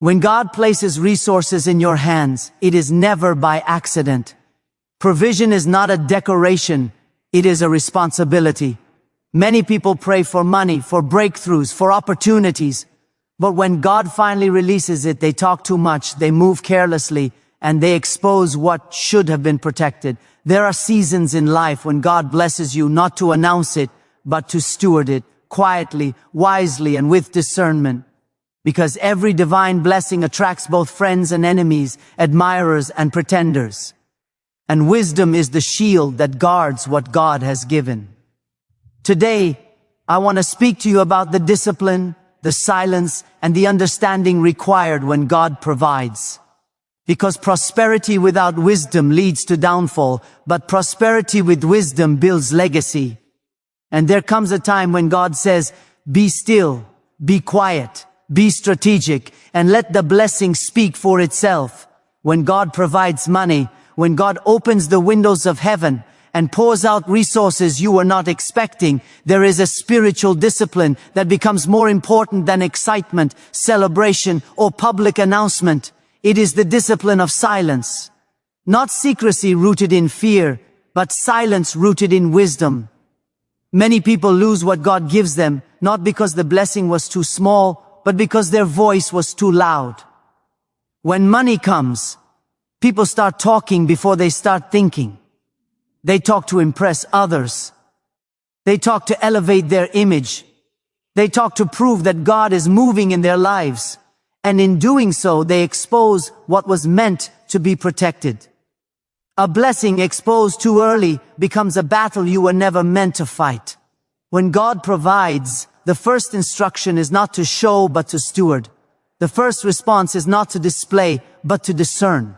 When God places resources in your hands, it is never by accident. Provision is not a decoration, it is a responsibility. Many people pray for money, for breakthroughs, for opportunities. But when God finally releases it, they talk too much, they move carelessly, and they expose what should have been protected. There are seasons in life when God blesses you not to announce it, but to steward it quietly, wisely, and with discernment. Because every divine blessing attracts both friends and enemies, admirers and pretenders. And wisdom is the shield that guards what God has given. Today, I want to speak to you about the discipline, the silence, and the understanding required when God provides. Because prosperity without wisdom leads to downfall, but prosperity with wisdom builds legacy. And there comes a time when God says, be still, be quiet, be strategic, and let the blessing speak for itself. When God provides money, when God opens the windows of heaven and pours out resources you were not expecting, there is a spiritual discipline that becomes more important than excitement, celebration, or public announcement. It is the discipline of silence. Not secrecy rooted in fear, but silence rooted in wisdom. Many people lose what God gives them, not because the blessing was too small, but because their voice was too loud. When money comes, people start talking before they start thinking. They talk to impress others. They talk to elevate their image. They talk to prove that God is moving in their lives. And in doing so, they expose what was meant to be protected. A blessing exposed too early becomes a battle you were never meant to fight. When God provides, the first instruction is not to show, but to steward. The first response is not to display, but to discern.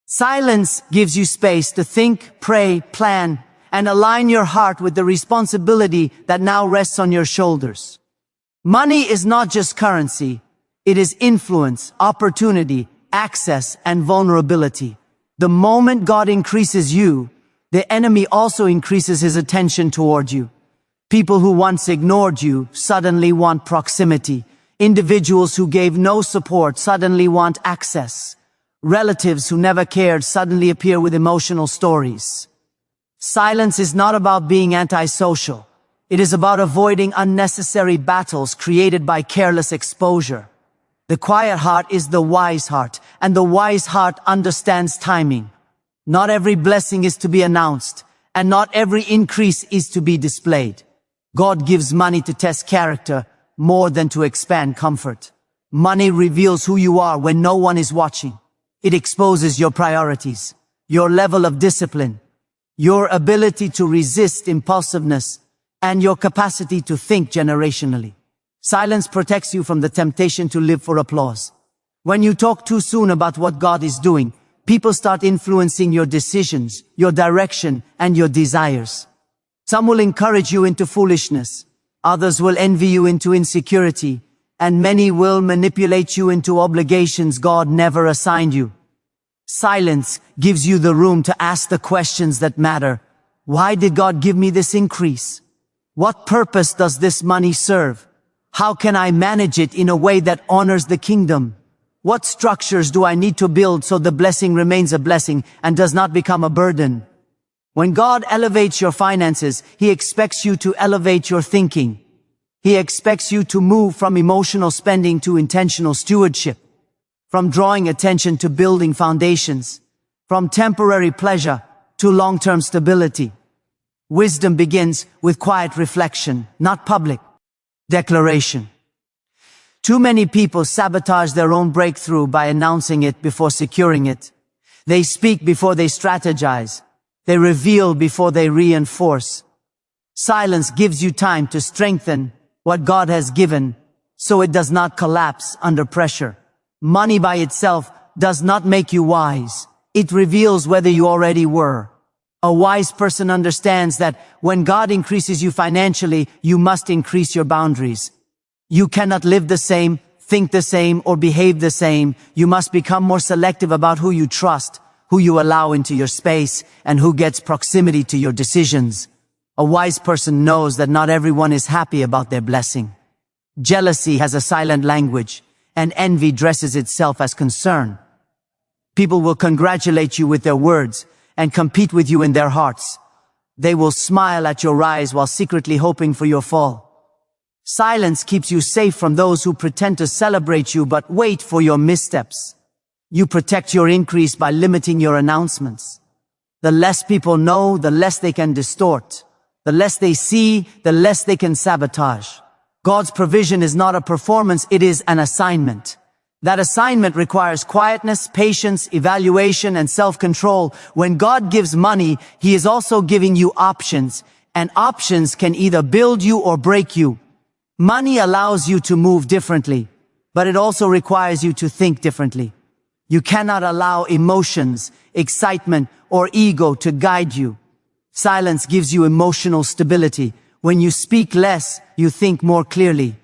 Silence gives you space to think, pray, plan, and align your heart with the responsibility that now rests on your shoulders. Money is not just currency. It is influence, opportunity, access, and vulnerability. The moment God increases you, the enemy also increases his attention toward you. People who once ignored you suddenly want proximity. Individuals who gave no support suddenly want access. Relatives who never cared suddenly appear with emotional stories. Silence is not about being antisocial. It is about avoiding unnecessary battles created by careless exposure. The quiet heart is the wise heart, and the wise heart understands timing. Not every blessing is to be announced, and not every increase is to be displayed. God gives money to test character more than to expand comfort. Money reveals who you are when no one is watching. It exposes your priorities, your level of discipline, your ability to resist impulsiveness, and your capacity to think generationally. Silence protects you from the temptation to live for applause. When you talk too soon about what God is doing, people start influencing your decisions, your direction, and your desires. Some will encourage you into foolishness. Others will envy you into insecurity. And many will manipulate you into obligations God never assigned you. Silence gives you the room to ask the questions that matter. Why did God give me this increase? What purpose does this money serve? How can I manage it in a way that honors the kingdom? What structures do I need to build so the blessing remains a blessing and does not become a burden? When God elevates your finances, He expects you to elevate your thinking. He expects you to move from emotional spending to intentional stewardship, from drawing attention to building foundations, from temporary pleasure to long-term stability. Wisdom begins with quiet reflection, not public declaration. Too many people sabotage their own breakthrough by announcing it before securing it. They speak before they strategize. They reveal before they reinforce. Silence gives you time to strengthen what God has given so it does not collapse under pressure. Money by itself does not make you wise. It reveals whether you already were. A wise person understands that when God increases you financially, you must increase your boundaries. You cannot live the same, think the same, or behave the same. You must become more selective about who you trust, who you allow into your space, and who gets proximity to your decisions. A wise person knows that not everyone is happy about their blessing. Jealousy has a silent language. and envy dresses itself as concern. People will congratulate you with their words and compete with you in their hearts. They will smile at your rise while secretly hoping for your fall. Silence keeps you safe from those who pretend to celebrate you but wait for your missteps. You protect your increase by limiting your announcements. The less people know, the less they can distort. The less they see, the less they can sabotage. God's provision is not a performance, it is an assignment. That assignment requires quietness, patience, evaluation, and self-control. When God gives money, He is also giving you options, and options can either build you or break you. Money allows you to move differently, but it also requires you to think differently. You cannot allow emotions, excitement, or ego to guide you. Silence gives you emotional stability. When you speak less, you think more clearly.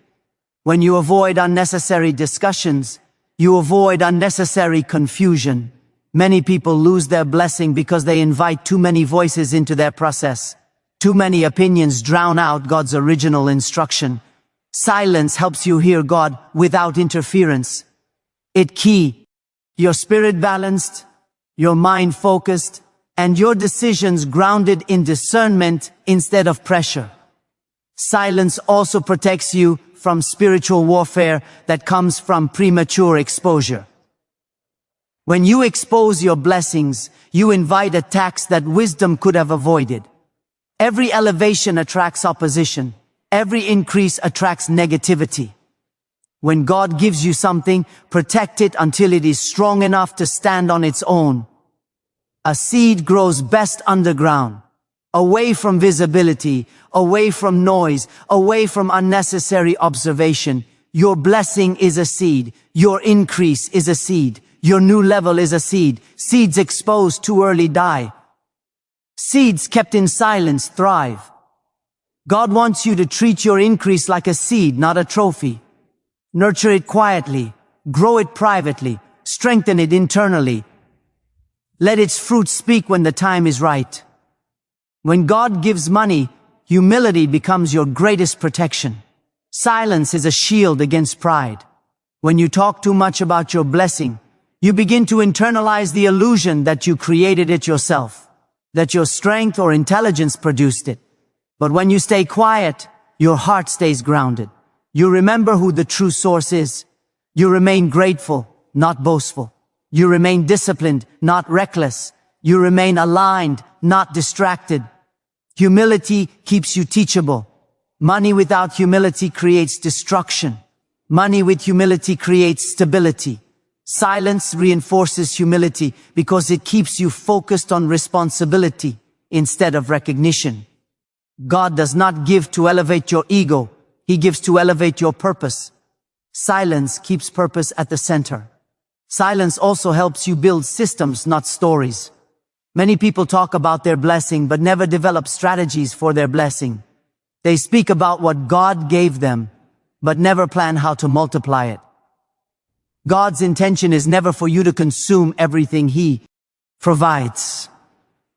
When you avoid unnecessary discussions, you avoid unnecessary confusion. Many people lose their blessing because they invite too many voices into their process. Too many opinions drown out God's original instruction. Silence helps you hear God without interference. It key your spirit balanced, your mind focused, and your decisions grounded in discernment instead of pressure. Silence also protects you from spiritual warfare that comes from premature exposure. When you expose your blessings, you invite attacks that wisdom could have avoided. Every elevation attracts opposition. Every increase attracts negativity. When God gives you something, protect it until it is strong enough to stand on its own. A seed grows best underground, away from visibility, away from noise, away from unnecessary observation. Your blessing is a seed. Your increase is a seed. Your new level is a seed. Seeds exposed too early die. Seeds kept in silence thrive. God wants you to treat your increase like a seed, not a trophy. Nurture it quietly, grow it privately, strengthen it internally. Let its fruit speak when the time is right. When God gives money, humility becomes your greatest protection. Silence is a shield against pride. When you talk too much about your blessing, you begin to internalize the illusion that you created it yourself, that your strength or intelligence produced it. But when you stay quiet, your heart stays grounded. You remember who the true source is. You remain grateful, not boastful. You remain disciplined, not reckless. You remain aligned, not distracted. Humility keeps you teachable. Money without humility creates destruction. Money with humility creates stability. Silence reinforces humility because it keeps you focused on responsibility instead of recognition. God does not give to elevate your ego. He gives to elevate your purpose. Silence keeps purpose at the center. Silence also helps you build systems, not stories. Many people talk about their blessing but never develop strategies for their blessing. They speak about what God gave them, but never plan how to multiply it. God's intention is never for you to consume everything He provides.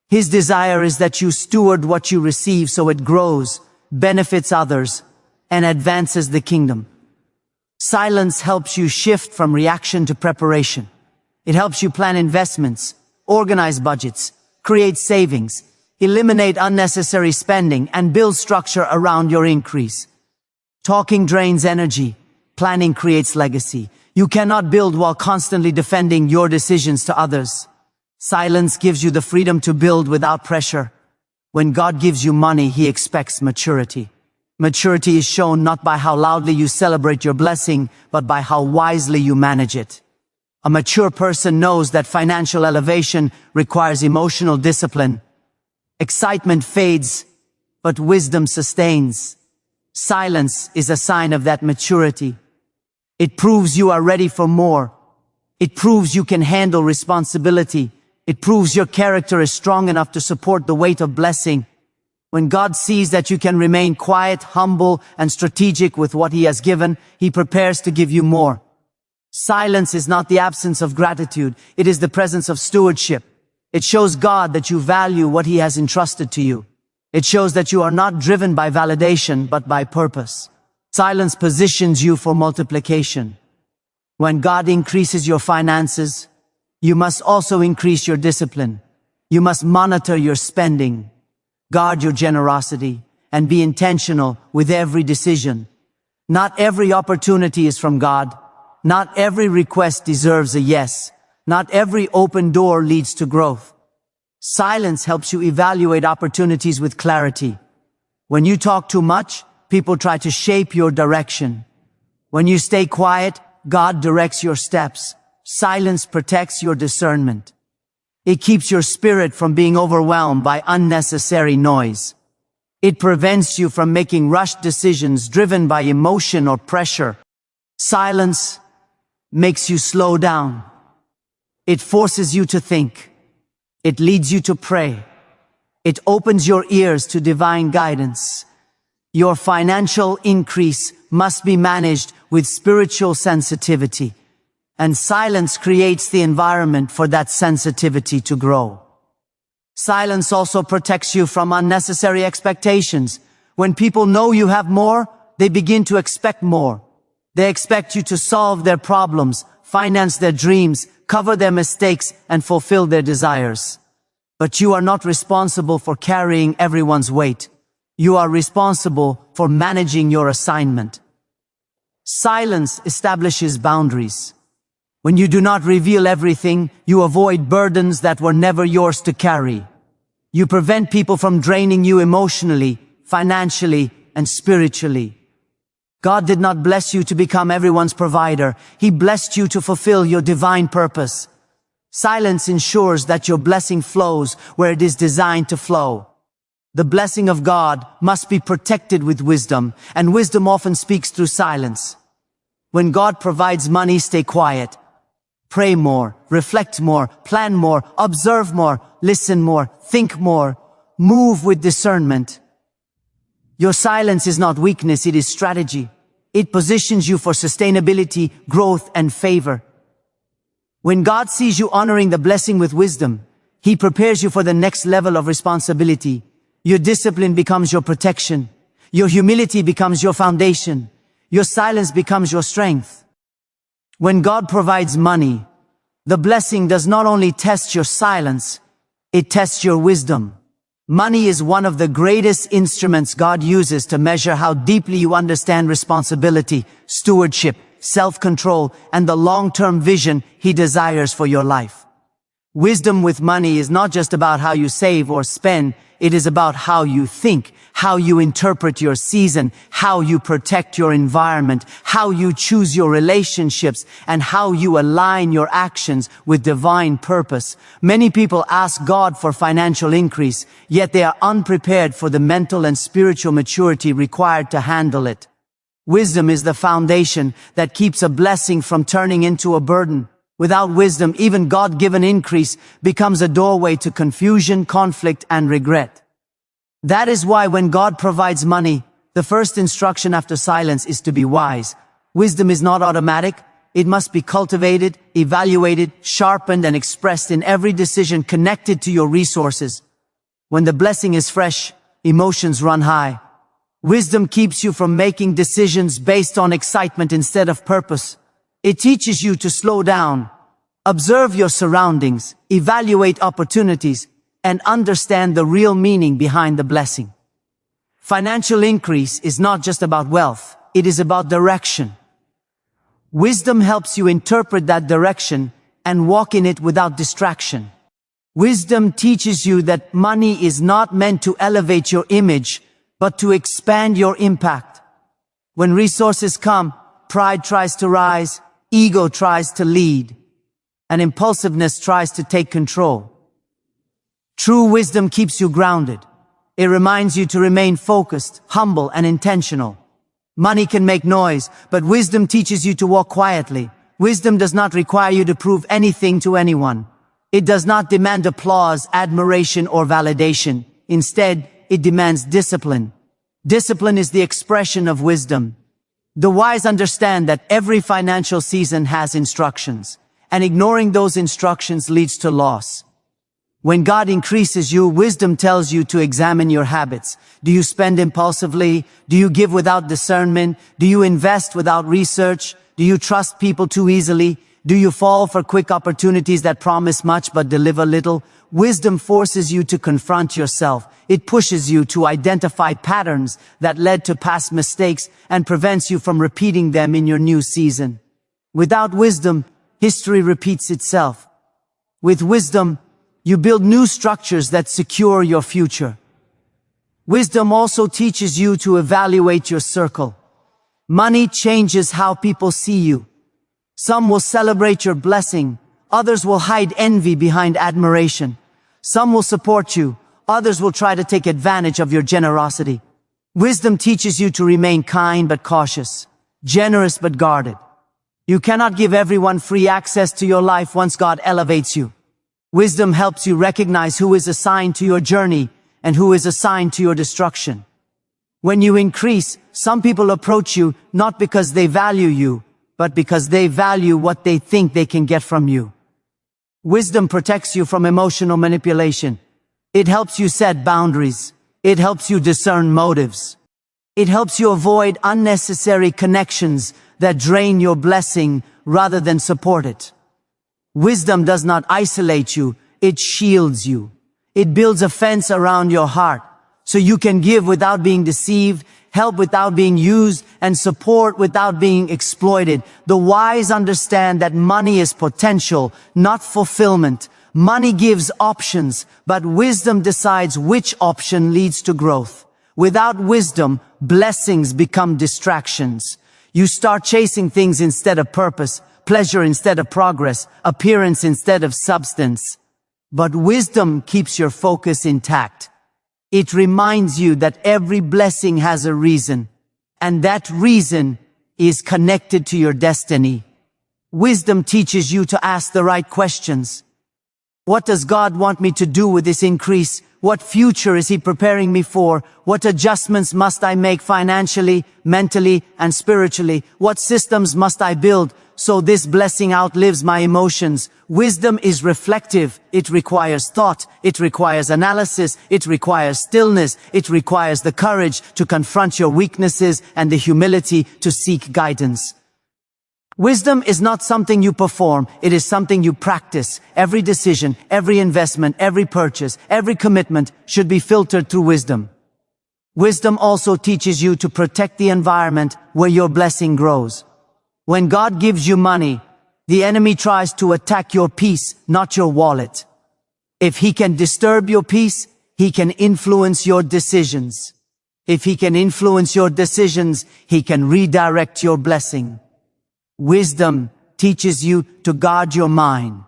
His desire is that you steward what you receive so it grows, benefits others, and advances the kingdom. Silence helps you shift from reaction to preparation. It helps you plan investments, organize budgets, create savings, eliminate unnecessary spending, and build structure around your increase. Talking drains energy. Planning creates legacy. You cannot build while constantly defending your decisions to others. Silence gives you the freedom to build without pressure. When God gives you money, He expects maturity. Maturity is shown not by how loudly you celebrate your blessing, but by how wisely you manage it. A mature person knows that financial elevation requires emotional discipline. Excitement fades, but wisdom sustains. Silence is a sign of that maturity. It proves you are ready for more. It proves you can handle responsibility. It proves your character is strong enough to support the weight of blessing. When God sees that you can remain quiet, humble, and strategic with what He has given, He prepares to give you more. Silence is not the absence of gratitude. It is the presence of stewardship. It shows God that you value what He has entrusted to you. It shows that you are not driven by validation, but by purpose. Silence positions you for multiplication. When God increases your finances, you must also increase your discipline. You must monitor your spending, guard your generosity, and be intentional with every decision. Not every opportunity is from God. Not every request deserves a yes. Not every open door leads to growth. Silence helps you evaluate opportunities with clarity. When you talk too much, people try to shape your direction. When you stay quiet, God directs your steps. Silence protects your discernment. It keeps your spirit from being overwhelmed by unnecessary noise. It prevents you from making rushed decisions driven by emotion or pressure. Silence makes you slow down. It forces you to think. It leads you to pray. It opens your ears to divine guidance. Your financial increase must be managed with spiritual sensitivity, and silence creates the environment for that sensitivity to grow. Silence also protects you from unnecessary expectations. When people know you have more, they begin to expect more. They expect you to solve their problems, finance their dreams, cover their mistakes, and fulfill their desires. But you are not responsible for carrying everyone's weight. You are responsible for managing your assignment. Silence establishes boundaries. When you do not reveal everything, you avoid burdens that were never yours to carry. You prevent people from draining you emotionally, financially, and spiritually. God did not bless you to become everyone's provider. He blessed you to fulfill your divine purpose. Silence ensures that your blessing flows where it is designed to flow. The blessing of God must be protected with wisdom, and wisdom often speaks through silence. When God provides money, stay quiet. Pray more, reflect more, plan more, observe more, listen more, think more, move with discernment. Your silence is not weakness, it is strategy. It positions you for sustainability, growth, and favor. When God sees you honoring the blessing with wisdom, He prepares you for the next level of responsibility. Your discipline becomes your protection. Your humility becomes your foundation. Your silence becomes your strength. When God provides money, the blessing does not only test your silence, it tests your wisdom. Money is one of the greatest instruments God uses to measure how deeply you understand responsibility, stewardship, self-control, and the long-term vision He desires for your life. Wisdom with money is not just about how you save or spend, it is about how you think, how you interpret your season, how you protect your environment, how you choose your relationships, and how you align your actions with divine purpose. Many people ask God for financial increase, yet they are unprepared for the mental and spiritual maturity required to handle it. Wisdom is the foundation that keeps a blessing from turning into a burden. Without wisdom, even God-given increase becomes a doorway to confusion, conflict, and regret. That is why when God provides money, the first instruction after silence is to be wise. Wisdom is not automatic. It must be cultivated, evaluated, sharpened, and expressed in every decision connected to your resources. When the blessing is fresh, emotions run high. Wisdom keeps you from making decisions based on excitement instead of purpose. It teaches you to slow down, observe your surroundings, evaluate opportunities, and understand the real meaning behind the blessing. Financial increase is not just about wealth, it is about direction. Wisdom helps you interpret that direction and walk in it without distraction. Wisdom teaches you that money is not meant to elevate your image, but to expand your impact. When resources come, pride tries to rise, ego tries to lead, and impulsiveness tries to take control. True wisdom keeps you grounded. It reminds you to remain focused, humble, and intentional. Money can make noise, but wisdom teaches you to walk quietly. Wisdom does not require you to prove anything to anyone. It does not demand applause, admiration, or validation. Instead, it demands discipline. Discipline is the expression of wisdom. The wise understand that every financial season has instructions, and ignoring those instructions leads to loss. When God increases you, wisdom tells you to examine your habits. Do you spend impulsively? Do you give without discernment? Do you invest without research? Do you trust people too easily? Do you fall for quick opportunities that promise much but deliver little? Wisdom forces you to confront yourself. It pushes you to identify patterns that led to past mistakes and prevents you from repeating them in your new season. Without wisdom, history repeats itself. With wisdom, you build new structures that secure your future. Wisdom also teaches you to evaluate your circle. Money changes how people see you. Some will celebrate your blessing. Others will hide envy behind admiration. Some will support you. Others will try to take advantage of your generosity. Wisdom teaches you to remain kind but cautious, generous but guarded. You cannot give everyone free access to your life once God elevates you. Wisdom helps you recognize who is assigned to your journey and who is assigned to your destruction. When you increase, some people approach you not because they value you, but because they value what they think they can get from you. Wisdom protects you from emotional manipulation. It helps you set boundaries. It helps you discern motives. It helps you avoid unnecessary connections that drain your blessing rather than support it. Wisdom does not isolate you, it shields you. It builds a fence around your heart so you can give without being deceived, help without being used, and support without being exploited. The wise understand that money is potential, not fulfillment. Money gives options, but wisdom decides which option leads to growth. Without wisdom, blessings become distractions. You start chasing things instead of purpose, pleasure instead of progress, appearance instead of substance. But wisdom keeps your focus intact. It reminds you that every blessing has a reason, and that reason is connected to your destiny. Wisdom teaches you to ask the right questions. What does God want me to do with this increase? What future is He preparing me for? What adjustments must I make financially, mentally, and spiritually? What systems must I build so this blessing outlives my emotions? Wisdom is reflective. It requires thought. It requires analysis. It requires stillness. It requires the courage to confront your weaknesses and the humility to seek guidance. Wisdom is not something you perform, it is something you practice. Every decision, every investment, every purchase, every commitment should be filtered through wisdom. Wisdom also teaches you to protect the environment where your blessing grows. When God gives you money, the enemy tries to attack your peace, not your wallet. If he can disturb your peace, he can influence your decisions. If he can influence your decisions, he can redirect your blessing. Wisdom teaches you to guard your mind.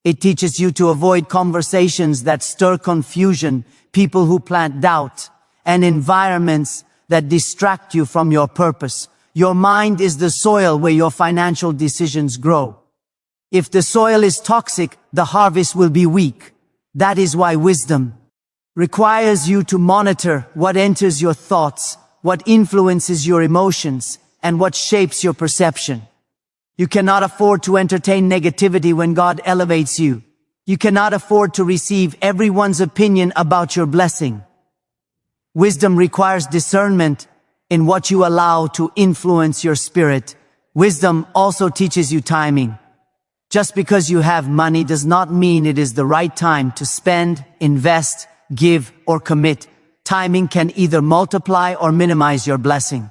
It teaches you to avoid conversations that stir confusion, people who plant doubt, and environments that distract you from your purpose. Your mind is the soil where your financial decisions grow. If the soil is toxic, the harvest will be weak. That is why wisdom requires you to monitor what enters your thoughts, what influences your emotions, and what shapes your perception. You cannot afford to entertain negativity when God elevates you. You cannot afford to receive everyone's opinion about your blessing. Wisdom requires discernment in what you allow to influence your spirit. Wisdom also teaches you timing. Just because you have money does not mean it is the right time to spend, invest, give, or commit. Timing can either multiply or minimize your blessing.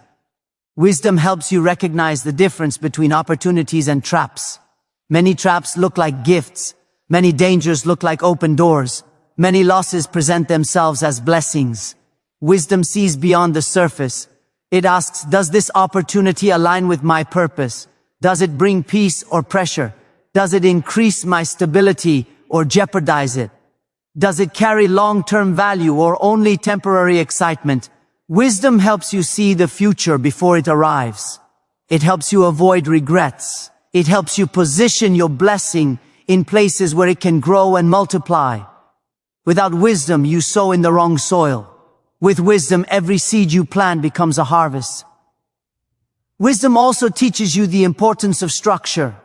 Wisdom helps you recognize the difference between opportunities and traps. Many traps look like gifts. Many dangers look like open doors. Many losses present themselves as blessings. Wisdom sees beyond the surface. It asks, does this opportunity align with my purpose? Does it bring peace or pressure? Does it increase my stability or jeopardize it? Does it carry long-term value or only temporary excitement? Wisdom helps you see the future before it arrives. It helps you avoid regrets. It helps you position your blessing in places where it can grow and multiply. Without wisdom, you sow in the wrong soil. With wisdom, every seed you plant becomes a harvest. Wisdom also teaches you the importance of structure.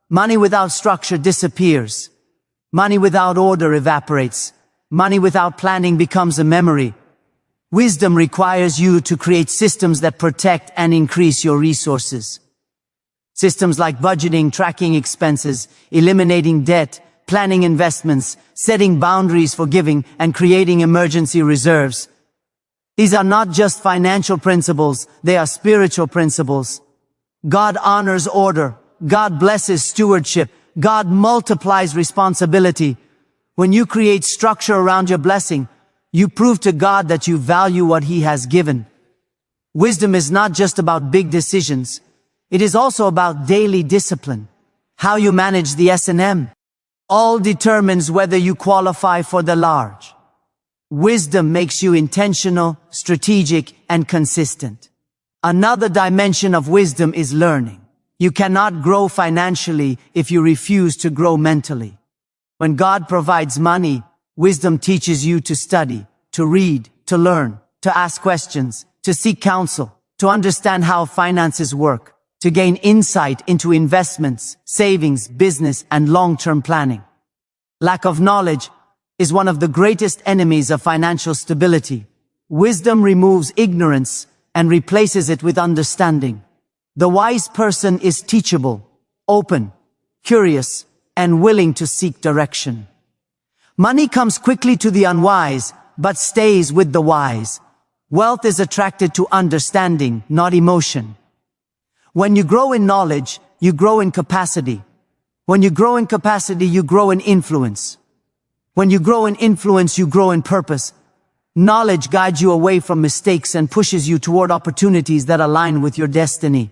Money without structure disappears. Money without order evaporates. Money without planning becomes a memory. Wisdom requires you to create systems that protect and increase your resources. Systems like budgeting, tracking expenses, eliminating debt, planning investments, setting boundaries for giving, and creating emergency reserves. These are not just financial principles, they are spiritual principles. God honors order. God blesses stewardship. God multiplies responsibility. When you create structure around your blessing, you prove to God that you value what He has given. Wisdom is not just about big decisions. It is also about daily discipline. How you manage the S&M all determines whether you qualify for the large. Wisdom makes you intentional, strategic, and consistent. Another dimension of wisdom is learning. You cannot grow financially if you refuse to grow mentally. When God provides money, wisdom teaches you to study, to read, to learn, to ask questions, to seek counsel, to understand how finances work, to gain insight into investments, savings, business, and long-term planning. Lack of knowledge is one of the greatest enemies of financial stability. Wisdom removes ignorance and replaces it with understanding. The wise person is teachable, open, curious, and willing to seek direction. Money comes quickly to the unwise, but stays with the wise. Wealth is attracted to understanding, not emotion. When you grow in knowledge, you grow in capacity. When you grow in capacity, you grow in influence. When you grow in influence, you grow in purpose. Knowledge guides you away from mistakes and pushes you toward opportunities that align with your destiny.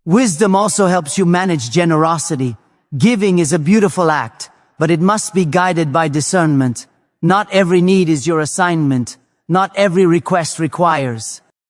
Wisdom also helps you manage generosity. Giving is a beautiful act, but it must be guided by discernment. Not every need is your assignment. Not every request requires